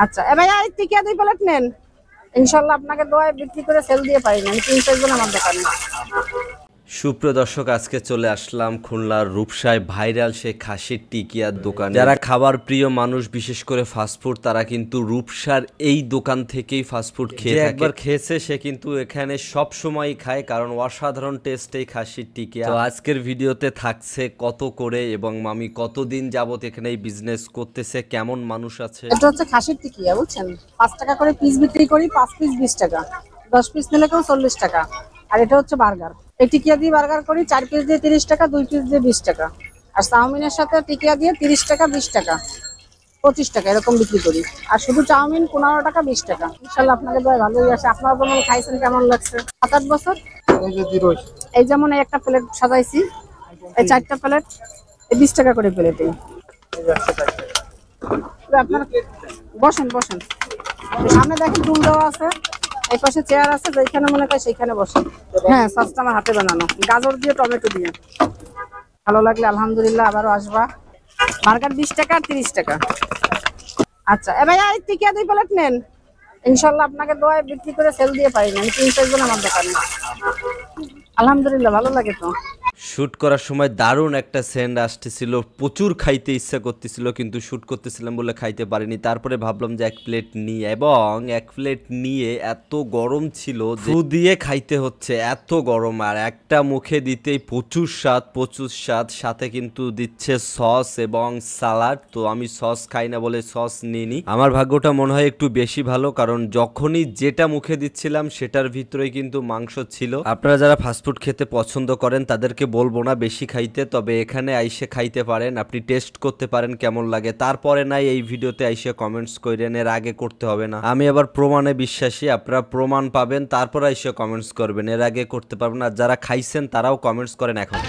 আচ্ছা এ ভাইয়া টিকিয়া 2 প্লেট নেন, ইনশাআল্লাহ আপনাকে দোয়ায় বিক্রি করে সেল দিয়ে পারি না, আমি 3-4 জন আমার দোকানে। সুপ্রিয় দর্শক, আজকে চলে আসলাম খুলনার রূপসায় ভাইরাল সেই খাসির টিকিয়ার দোকানে। যারা খাবার প্রিয় মানুষ, বিশেষ করে ফাস্টফুড, তারা কিন্তু রূপসার এই দোকান থেকেই ফাস্টফুড খেয়ে থাকে। একবার খেয়েছে সে কিন্তু এখানে সব সময় খায়, কারণ অসাধারণ টেস্ট এই খাসির টিকিয়া। তো আজকের ভিডিওতে থাকছে কত করে এবং মামি কতদিন যাবত এখানে এই বিজনেস করতেছে, কেমন মানুষ আছে। এটা হচ্ছে খাসির টিকিয়া, বুঝছেন? 5 টাকা করে পিস বিক্রি করি, 5 পিস 20 টাকা, 10 পিস নিলে কেউ 40 টাকা। আর এটা হচ্ছে বার্গার, এই টিকিয়া দিয়ে বার্গার করি, 4 পিস দিয়ে 30 টাকা, 2 পিস দিয়ে 20 টাকা। আর চাউমিনের সাথে টিকিয়া দিয়ে 30 টাকা, 20 টাকা, 25 টাকা এরকম বিক্রি করি। আর শুধু চাউমিন 15 টাকা, 20 টাকা। ইনশাআল্লাহ আপনাকে দোয়া ভালোই আসে। আপনার বলুন খাইছেন কেমন লাগছে? 7-8 বছর। এই যেমন এই একটা প্লেট সাজাইছি, এই 4টা প্লেট, এই 20 টাকা করে প্লেটে। আপনার বসেন বসেন, সামনে দেখেন টুল দেওয়া আছে, এই পাশে চেয়ার আছে, যেখানে মনে করে সেইখানে বসেন। হ্যাঁ, সসটা আমার হাতে বানানো, গাজর দিয়ে টমেটো দিয়ে। ভালো লাগলে আলহামদুলিল্লাহ আবারও আসবা। বার্গার 20 টাকা আর 30 টাকা। আচ্ছা এ ভাইয়া টিকিয়া 2 প্লেট নেন, ইনশাআল্লাহ আপনাকে দোয়ায় বিক্রি করে সেল দিয়ে পারি না, আমি 3-4 জন আমার দোকানে। আলহামদুলিল্লাহ ভালো লাগে তো। শুট করার সময় দারুণ একটা সেন্ড আসতেছিল, প্রচুর খাইতে ইচ্ছা করতেছিল, কিন্তু শুট করতেছিলাম বলে খাইতে পারিনি। তারপরে ভাবলাম যে 1 প্লেট নিয়ে, এবং 1 প্লেট নিয়ে এত গরম ছিল যে দিয়ে খাইতে হচ্ছে, এত গরম। আর একটা মুখে দিতেই প্রচুর স্বাদ, প্রচুর স্বাদ। সাথে কিন্তু দিচ্ছে সস এবং সালাড। তো আমি সস খাই না বলে সস নিইনি। আমার ভাগ্যটা মনে হয় একটু বেশি ভালো, কারণ যখনই যেটা মুখে দিচ্ছিলাম সেটার ভিতরেই কিন্তু মাংস ছিল। আপনারা যারা ফাস্টফুড খেতে পছন্দ করেন তাদেরকে বলবো না বেশি খাইতে, তবে এখানে আইসে খাইতে পারেন, আপনি টেস্ট করতে পারেন কেমন লাগে। তারপরে নাই এই ভিডিওতে আইসে কমেন্টস করেন, এর আগে করতে হবে না। আমি আবার প্রমাণে বিশ্বাসী, আপনারা প্রমাণ পাবেন তারপর আইসে কমেন্টস করবেন, এর আগে করতে পারবেন না। যারা খাইছেন তারাও কমেন্টস করেন এখন।